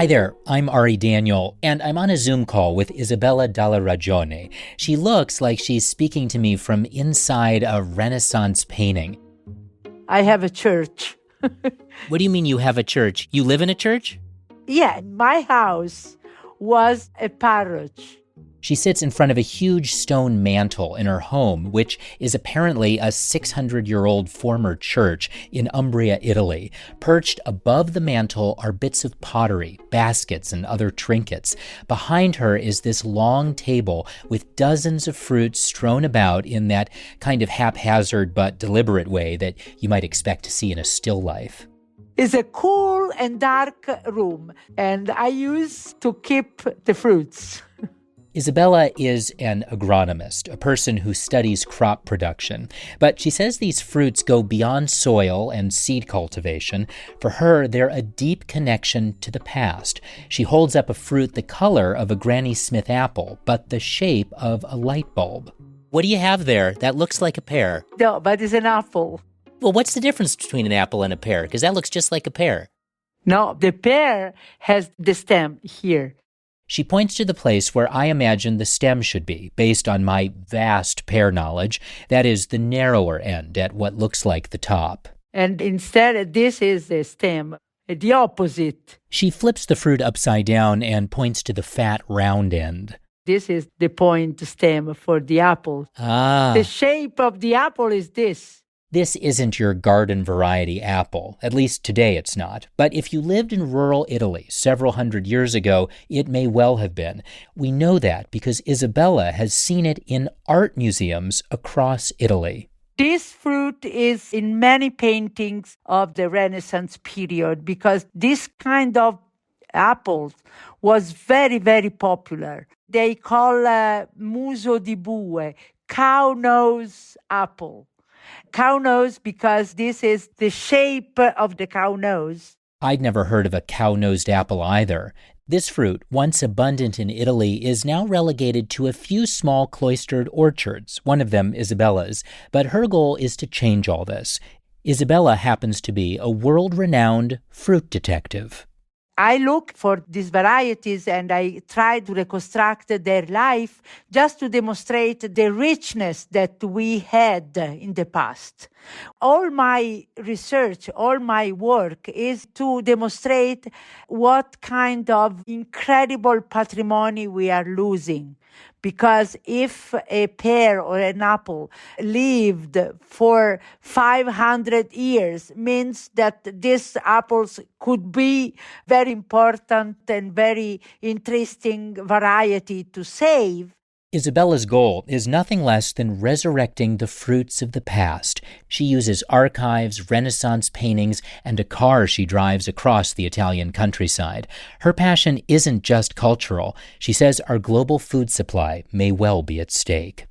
Hi there, I'm Ari Daniel, and I'm on a Zoom call with Isabella Dalla Ragione. She looks like she's speaking to me from inside a Renaissance painting. I have a church. What do you mean you have a church? You live in a church? Yeah, my house was a parish. She sits in front of a huge stone mantle in her home, which is apparently a 600-year-old former church in Umbria, Italy. Perched above the mantle are bits of pottery, baskets, and other trinkets. Behind her is this long table with dozens of fruits strewn about in that kind of haphazard but deliberate way that you might expect to see in a still life. It's a cool and dark room, and I used to keep the fruits. Isabella is an agronomist, a person who studies crop production. But she says these fruits go beyond soil and seed cultivation. For her, they're a deep connection to the past. She holds up a fruit the color of a Granny Smith apple, but the shape of a light bulb. What do you have there? That looks like a pear. No, but it's an apple. Well, what's the difference between an apple and a pear? Because that looks just like a pear. No, the pear has the stem here. She points to the place where I imagine the stem should be, based on my vast pear knowledge. That is the narrower end at what looks like the top. And instead, this is the stem, the opposite. She flips the fruit upside down and points to the fat round end. This is the point stem for the apple. The shape of the apple is this. This isn't your garden variety apple. At least today it's not. But if you lived in rural Italy several hundred years ago, it may well have been. We know that because Isabella has seen it in art museums across Italy. This fruit is in many paintings of the Renaissance period because this kind of apples was very, very popular. They call muso di bue, cow nose apple. Cow nose because this is the shape of the cow nose. I'd never heard of a cow-nosed apple either. This fruit, once abundant in Italy, is now relegated to a few small cloistered orchards, one of them Isabella's, but her goal is to change all this. Isabella happens to be a world-renowned fruit detective. I look for these varieties and I try to reconstruct their life just to demonstrate the richness that we had in the past. All my research, all my work is to demonstrate what kind of incredible patrimony we are losing. Because if a pear or an apple lived for 500 years, means that these apples could be very important and very interesting variety to save. Isabella's goal is nothing less than resurrecting the fruits of the past. She uses archives, Renaissance paintings, and a car she drives across the Italian countryside. Her passion isn't just cultural. She says our global food supply may well be at stake.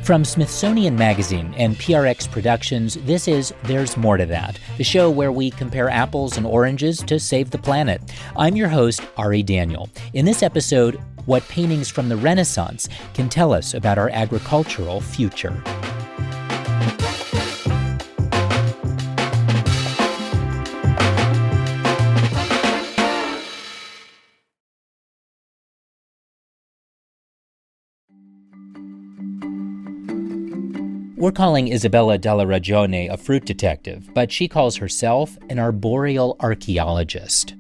From Smithsonian Magazine and PRX Productions, this is There's More to That, the show where we compare apples and oranges to save the planet. I'm your host, Ari Daniel. In this episode, what paintings from the Renaissance can tell us about our agricultural future. We're calling Isabella Dalla Ragione a fruit detective, but she calls herself an arboreal archaeologist.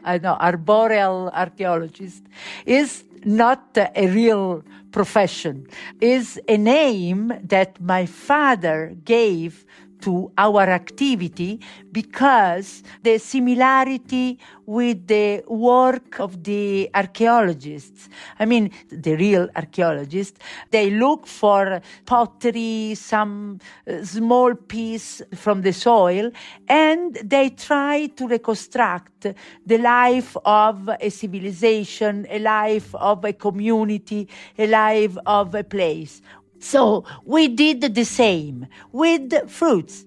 I know, arboreal archaeologist is not a real profession. Is a name that my father gave to our activity because the similarity with the work of the archaeologists. I mean, the real archaeologists, they look for pottery, some small piece from the soil, and they try to reconstruct the life of a civilization, a life of a community, a life of a place. So we did the same with fruits.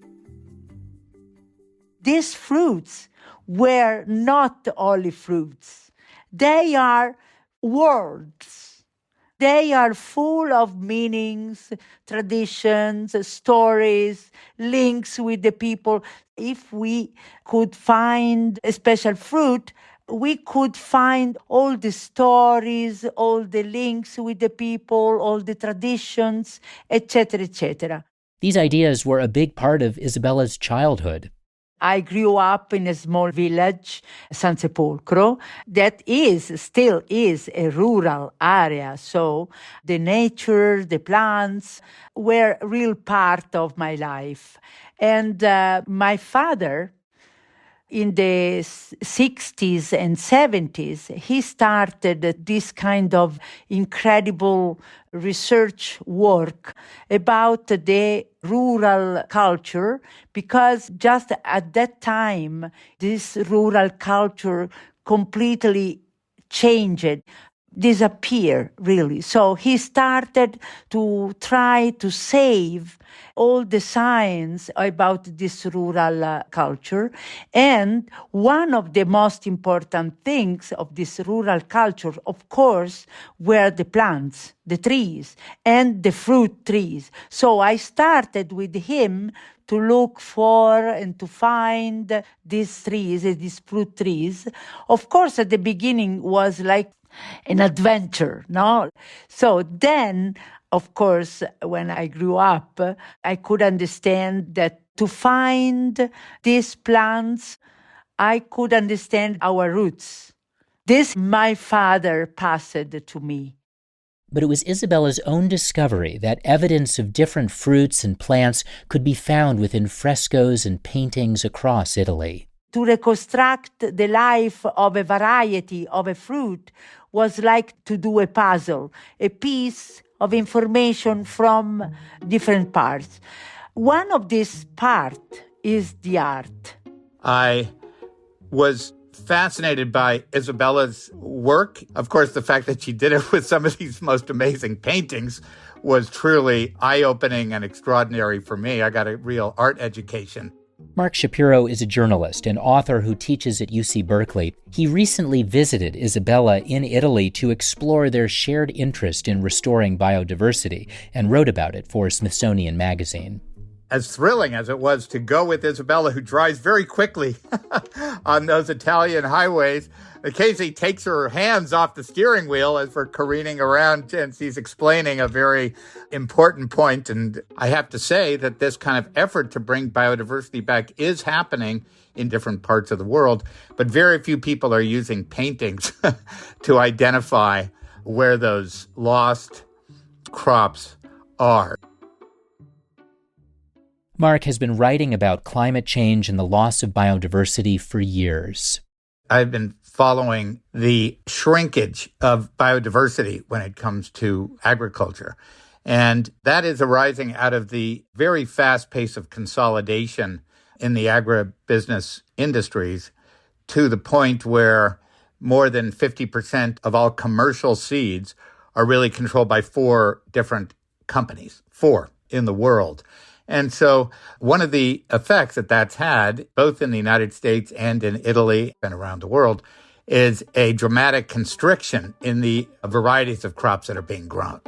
These fruits were not only fruits. They are worlds. They are full of meanings, traditions, stories, links with the people. If we could find a special fruit, we could find all the stories, all the links with the people, all the traditions, etc., etc. These ideas were a big part of Isabella's childhood. I grew up in a small village, San Sepolcro, that still is a rural area. So the nature, the plants were a real part of my life. And my father, in the 60s and 70s, he started this kind of incredible research work about the rural culture, because just at that time, this rural culture completely changed, disappear, really. So he started to try to save all the science about this rural culture. And one of the most important things of this rural culture, of course, were the plants, the trees, and the fruit trees. So I started with him to look for and to find these trees, these fruit trees. Of course, at the beginning was like an adventure, no? So then, of course, when I grew up, I could understand that to find these plants, I could understand our roots. This my father passed to me. But it was Isabella's own discovery that evidence of different fruits and plants could be found within frescoes and paintings across Italy. To reconstruct the life of a variety of a fruit was like to do a puzzle, a piece of information from different parts. One of these parts is the art. I was fascinated by Isabella's work. Of course, the fact that she did it with some of these most amazing paintings was truly eye-opening and extraordinary for me. I got a real art education. Mark Schapiro is a journalist and author who teaches at UC Berkeley. He recently visited Isabella in Italy to explore their shared interest in restoring biodiversity and wrote about it for Smithsonian Magazine. As thrilling as it was to go with Isabella, who drives very quickly on those Italian highways, occasionally takes her hands off the steering wheel as we're careening around, and she's explaining a very important point. And I have to say that this kind of effort to bring biodiversity back is happening in different parts of the world, but very few people are using paintings to identify where those lost crops are. Mark has been writing about climate change and the loss of biodiversity for years. I've been following the shrinkage of biodiversity when it comes to agriculture. And that is arising out of the very fast pace of consolidation in the agribusiness industries, to the point where more than 50% of all commercial seeds are really controlled by 4 different companies, 4 in the world. And so one of the effects that that's had, both in the United States and in Italy and around the world, is a dramatic constriction in the varieties of crops that are being grown.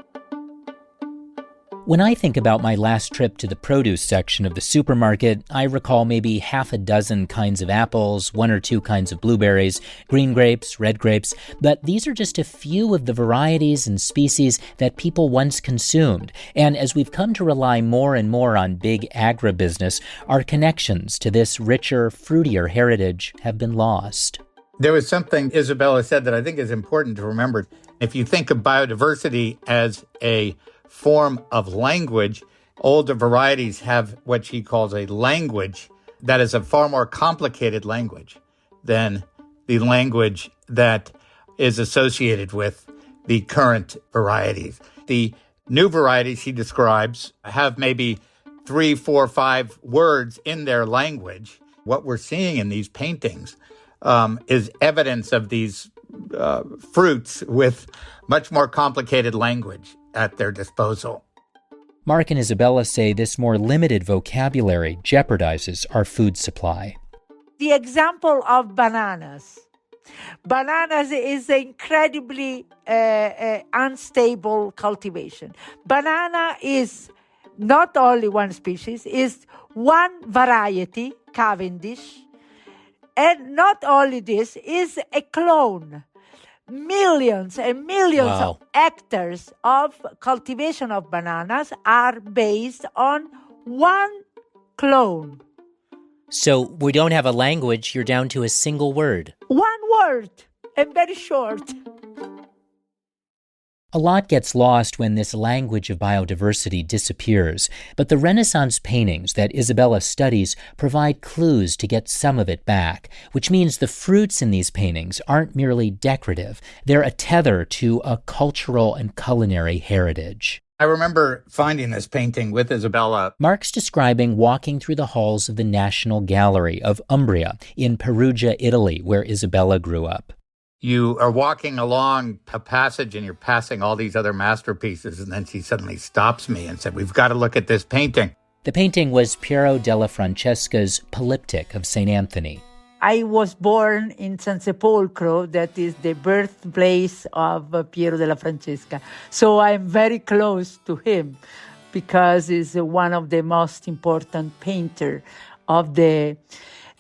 When I think about my last trip to the produce section of the supermarket, I recall maybe half a dozen kinds of apples, 1 or 2 kinds of blueberries, green grapes, red grapes, but these are just a few of the varieties and species that people once consumed. And as we've come to rely more and more on big agribusiness, our connections to this richer, fruitier heritage have been lost. There was something Isabella said that I think is important to remember. If you think of biodiversity as a form of language, older varieties have what she calls a language that is a far more complicated language than the language that is associated with the current varieties. The new varieties she describes have maybe 3, 4, 5 words in their language. What we're seeing in these paintings is evidence of these fruits with much more complicated language at their disposal. Mark and Isabella say this more limited vocabulary jeopardizes our food supply. The example of bananas. Bananas is incredibly unstable cultivation. Banana is not only one species, is one variety, Cavendish, and not only this, is a clone. Millions and millions Wow. of hectares of cultivation of bananas are based on one clone. So we don't have a language, you're down to a single word. One word, and very short. A lot gets lost when this language of biodiversity disappears, but the Renaissance paintings that Isabella studies provide clues to get some of it back, which means the fruits in these paintings aren't merely decorative, they're a tether to a cultural and culinary heritage. I remember finding this painting with Isabella. Mark's describing walking through the halls of the National Gallery of Umbria in Perugia, Italy, where Isabella grew up. You are walking along a passage and you're passing all these other masterpieces, and then she suddenly stops me and said, "We've got to look at this painting." The painting was Piero della Francesca's Polyptych of St. Anthony. I was born in San Sepolcro, that is the birthplace of Piero della Francesca. So I'm very close to him because he's one of the most important painters of the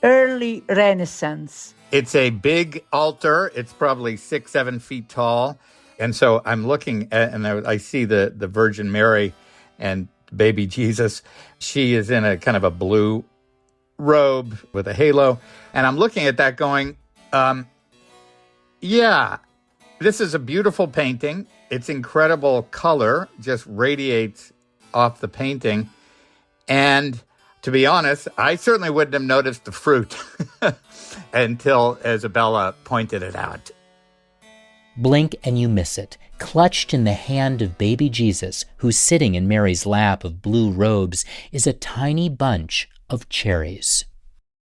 early Renaissance. It's a big altar. It's probably 6-7 feet tall. And so I'm looking at, and I see the Virgin Mary and baby Jesus. She is in a kind of a blue robe with a halo. And I'm looking at that going, yeah, this is a beautiful painting. It's incredible color, just radiates off the painting. And to be honest, I certainly wouldn't have noticed the fruit until Isabella pointed it out. Blink and you miss it. Clutched in the hand of baby Jesus, who's sitting in Mary's lap of blue robes, is a tiny bunch of cherries.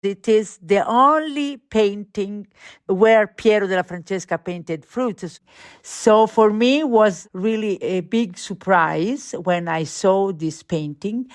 It is the only painting where Piero della Francesca painted fruits. So for me, it was really a big surprise when I saw this painting.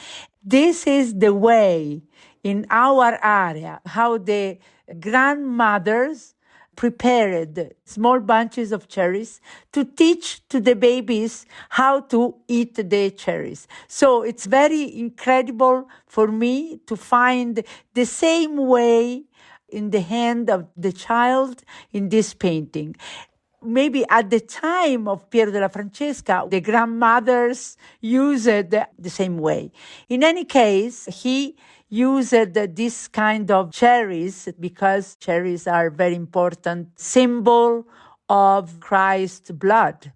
This is the way in our area, how the grandmothers prepared small bunches of cherries to teach to the babies how to eat the cherries. So it's very incredible for me to find the same way in the hand of the child in this painting. Maybe at the time of Piero della Francesca, the grandmothers used it the same way. In any case, he used this kind of cherries because cherries are a very important symbol of Christ's blood.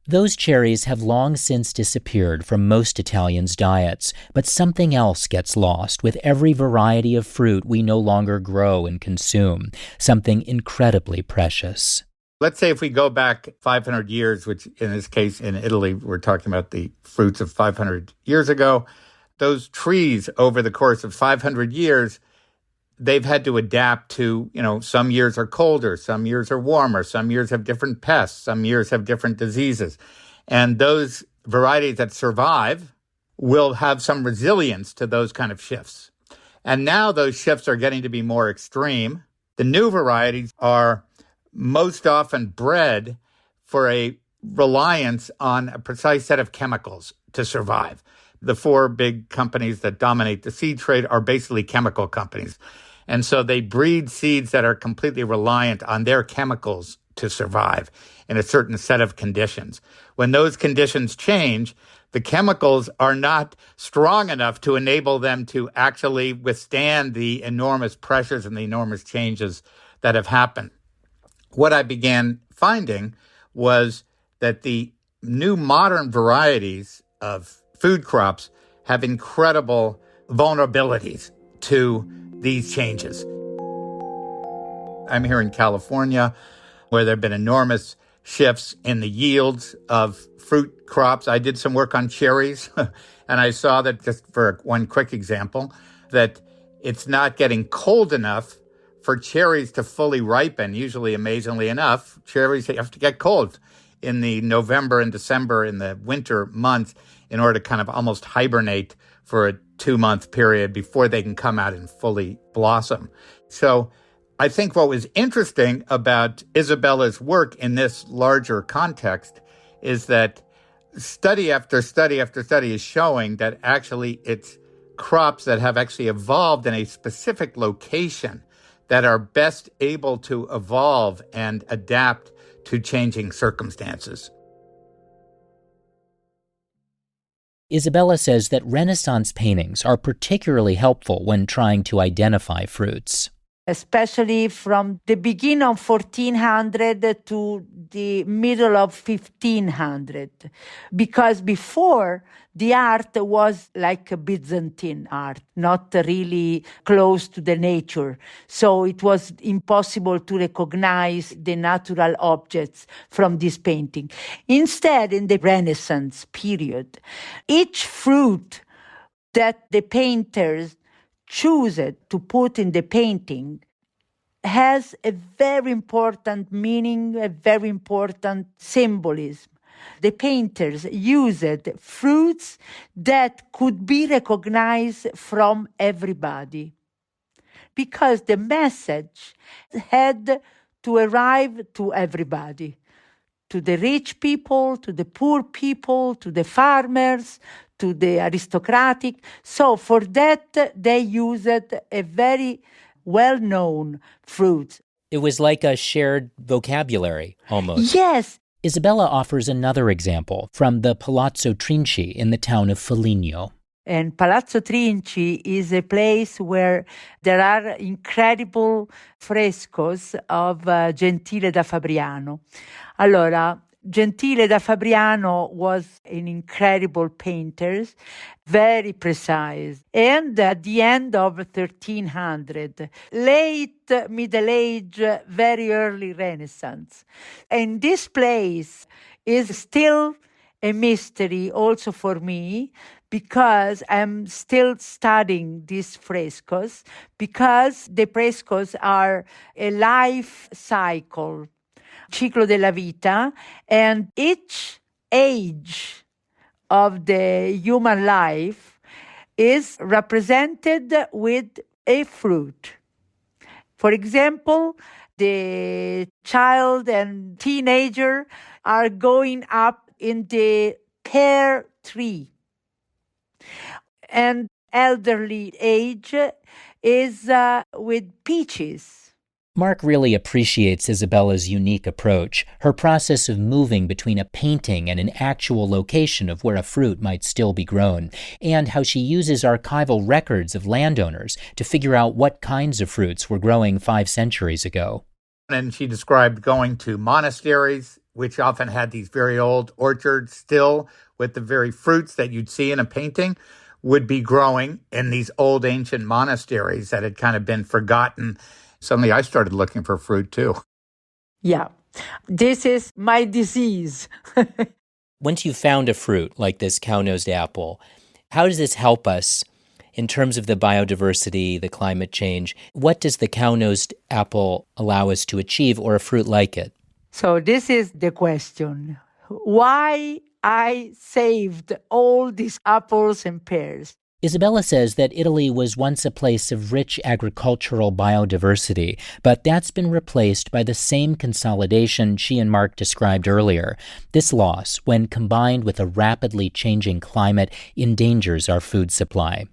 Those cherries have long since disappeared from most Italians' diets, but something else gets lost with every variety of fruit we no longer grow and consume, something incredibly precious. Let's say if we go back 500 years, which in this case in Italy, we're talking about the fruits of 500 years ago, those trees over the course of 500 years, they've had to adapt to, some years are colder, some years are warmer, some years have different pests, some years have different diseases. And those varieties that survive will have some resilience to those kind of shifts. And now those shifts are getting to be more extreme. The new varieties are most often bred for a reliance on a precise set of chemicals to survive. The 4 big companies that dominate the seed trade are basically chemical companies. And so they breed seeds that are completely reliant on their chemicals to survive in a certain set of conditions. When those conditions change, the chemicals are not strong enough to enable them to actually withstand the enormous pressures and the enormous changes that have happened. What I began finding was that the new modern varieties of food crops have incredible vulnerabilities to these changes. I'm here in California, where there have been enormous shifts in the yields of fruit crops. I did some work on cherries, and I saw that, just for one quick example, that it's not getting cold enough for cherries to fully ripen. Usually, amazingly enough, cherries have to get cold in the November and December, in the winter months, in order to kind of almost hibernate for a 2-month period before they can come out and fully blossom. So I think what was interesting about Isabella's work in this larger context is that study after study after study is showing that actually it's crops that have actually evolved in a specific location that are best able to evolve and adapt to changing circumstances. Isabella says that Renaissance paintings are particularly helpful when trying to identify fruits. Especially from the beginning of 1400 to the middle of 1500. Because before, the art was like a Byzantine art, not really close to the nature. So it was impossible to recognize the natural objects from this painting. Instead, in the Renaissance period, each fruit that the painters choose it to put in the painting has a very important meaning, a very important symbolism. The painters used fruits that could be recognized from everybody because the message had to arrive to everybody, to the rich people, to the poor people, to the farmers, to the aristocratic. So for that, they used a very well-known fruit. It was like a shared vocabulary, almost. Yes. Isabella offers another example from the Palazzo Trinci in the town of Foligno. And Palazzo Trinci is a place where there are incredible frescoes of Gentile da Fabriano. Allora, Gentile da Fabriano was an incredible painter, very precise. And at the end of 1300, late Middle Age, very early Renaissance. And this place is still a mystery also for me, because I'm still studying these frescoes, because the frescoes are a life cycle, ciclo della vita, and each age of the human life is represented with a fruit. For example, the child and teenager are going up in the pear tree, and elderly age is with peaches. Mark really appreciates Isabella's unique approach, her process of moving between a painting and an actual location of where a fruit might still be grown, and how she uses archival records of landowners to figure out what kinds of fruits were growing 5 centuries ago. And she described going to monasteries, which often had these very old orchards still with the very fruits that you'd see in a painting would be growing in these old ancient monasteries that had kind of been forgotten. Suddenly I started looking for fruit too. Yeah, this is my disease. Once you've found a fruit like this cow-nosed apple, how does this help us in terms of the biodiversity, the climate change? What does the cow-nosed apple allow us to achieve, or a fruit like it? So this is the question. Why I saved all these apples and pears? Isabella says that Italy was once a place of rich agricultural biodiversity, but that's been replaced by the same consolidation she and Mark described earlier. This loss, when combined with a rapidly changing climate, endangers our food supply.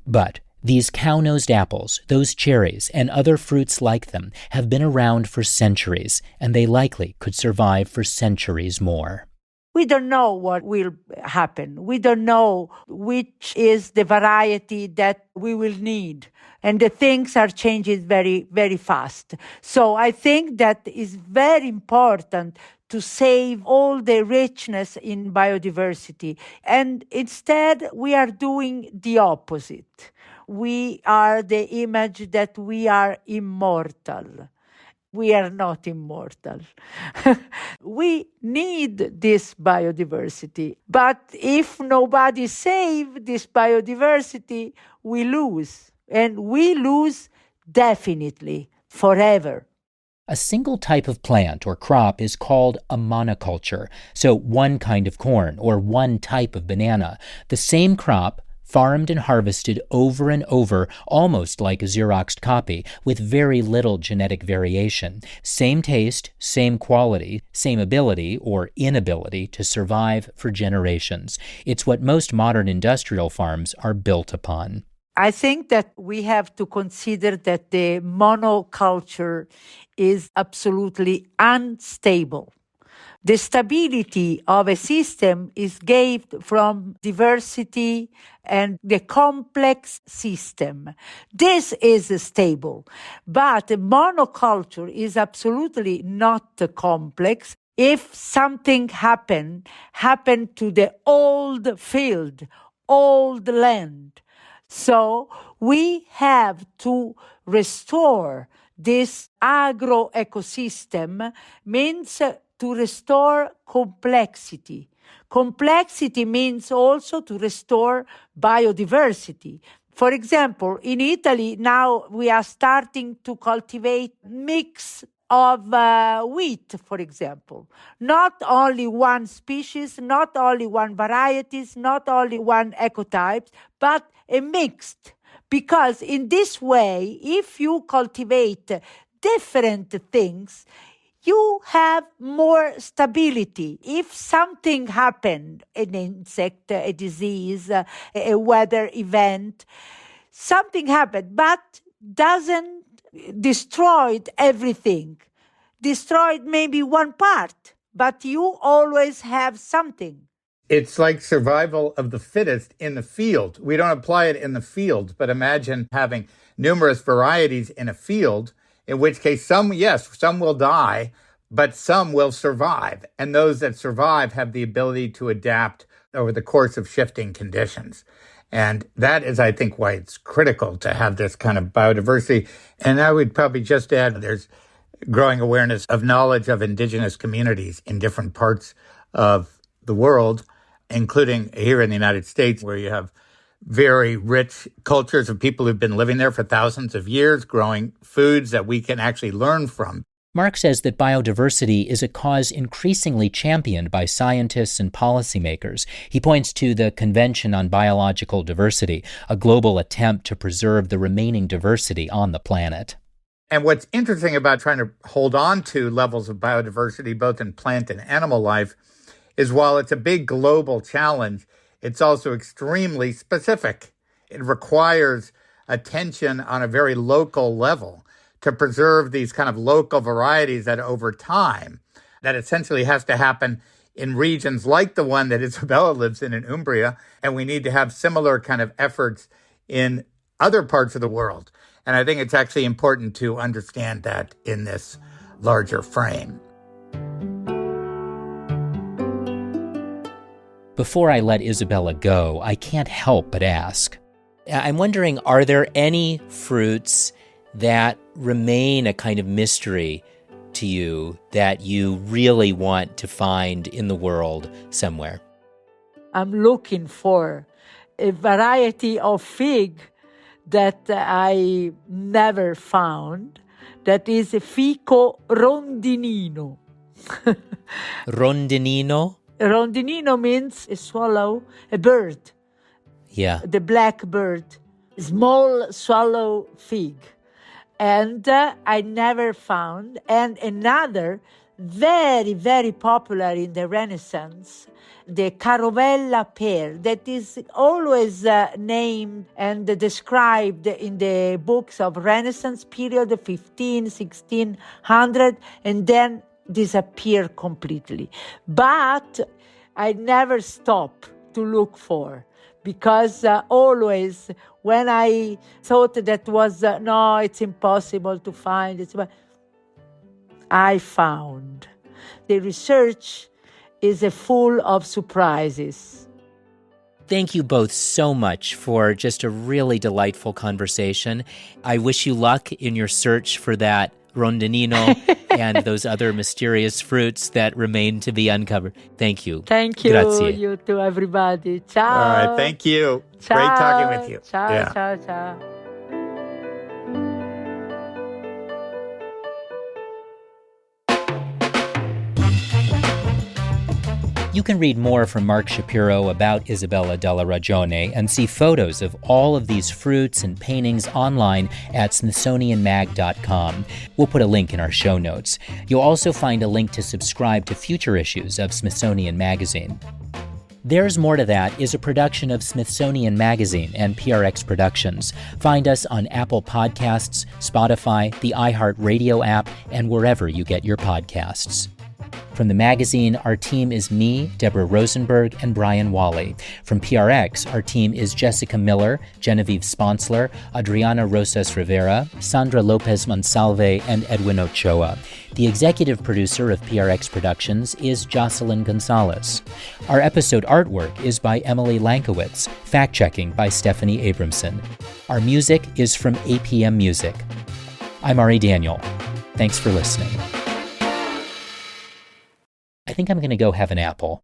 But these cow-nosed apples, those cherries, and other fruits like them have been around for centuries, and they likely could survive for centuries more. We don't know what will happen. We don't know which is the variety that we will need. And the things are changing very, very fast. So I think that is very important to save all the richness in biodiversity. And instead, we are doing the opposite. We are the image that we are immortal. We are not immortal. We need this biodiversity. But if nobody saves this biodiversity, we lose. And we lose definitely, forever. A single type of plant or crop is called a monoculture, so one kind of corn or one type of banana. The same crop, farmed and harvested over and over, almost like a Xeroxed copy, with very little genetic variation. Same taste, same quality, same ability or inability to survive for generations. It's what most modern industrial farms are built upon. I think that we have to consider that the monoculture is absolutely unstable. The stability of a system is gained from diversity and the complex system. This is stable, but monoculture is absolutely not complex. If something happened to the old field, old land. So we have to restore this agro-ecosystem, means to restore complexity. Complexity means also to restore biodiversity. For example, in Italy, now we are starting to cultivate mix of wheat, for example. Not only one species, not only one varieties, not only one ecotype, but a mixed. Because in this way, if you cultivate different things, you have more stability. If something happened, an insect, a disease, a weather event, something happened, but doesn't destroy everything. Destroyed maybe one part, but you always have something. It's like survival of the fittest in the field. We don't apply it in the field, but imagine having numerous varieties in a field, in which case some will die, but some will survive. And those that survive have the ability to adapt over the course of shifting conditions. And that is, I think, why it's critical to have this kind of biodiversity. And I would probably just add, there's growing awareness of knowledge of indigenous communities in different parts of the world, including here in the United States, where you have very rich cultures of people who've been living there for thousands of years, growing foods that we can actually learn from. Mark says that biodiversity is a cause increasingly championed by scientists and policymakers. He points to the Convention on Biological Diversity, a global attempt to preserve the remaining diversity on the planet. And what's interesting about trying to hold on to levels of biodiversity, both in plant and animal life, is while it's a big global challenge, it's also extremely specific. It requires attention on a very local level to preserve these kind of local varieties that over time, that essentially has to happen in regions like the one that Isabella lives in Umbria. And we need to have similar kind of efforts in other parts of the world. And I think it's actually important to understand that in this larger frame. Before I let Isabella go, I can't help but ask. I'm wondering, are there any fruits that remain a kind of mystery to you that you really want to find in the world somewhere? I'm looking for a variety of fig that I never found, that is a fico rondinino. Rondinino? Rondinino means a swallow, a bird. Yeah. The black bird, small swallow fig. And I never found. And another very, very popular in the Renaissance, the Carovella pear, that is always named and described in the books of Renaissance period, 1600, and then disappear completely. But I never stop to look for, because always when I thought that was, no, it's impossible to find, I found. The research is full of surprises. Thank you both so much for just a really delightful conversation. I wish you luck in your search for that rondinino and those other mysterious fruits that remain to be uncovered. Thank you. Thank you. Grazie. You too, everybody. Ciao. All right. Thank you. Ciao. Great talking with you. Ciao, Yeah. ciao, ciao. You can read more from Mark Schapiro about Isabella Dalla Ragione and see photos of all of these fruits and paintings online at smithsonianmag.com. We'll put a link in our show notes. You'll also find a link to subscribe to future issues of Smithsonian Magazine. There's More to That is a production of Smithsonian Magazine and PRX Productions. Find us on Apple Podcasts, Spotify, the iHeartRadio app, and wherever you get your podcasts. From the magazine, our team is me, Deborah Rosenberg, and Brian Wally. From PRX, our team is Jessica Miller, Genevieve Sponsler, Adriana Rosas Rivera, Sandra Lopez Monsalve, and Edwin Ochoa. The executive producer of PRX Productions is Jocelyn Gonzalez. Our episode artwork is by Emily Lankowitz, fact-checking by Stephanie Abramson. Our music is from APM Music. I'm Ari Daniel. Thanks for listening. I think I'm going to go have an apple.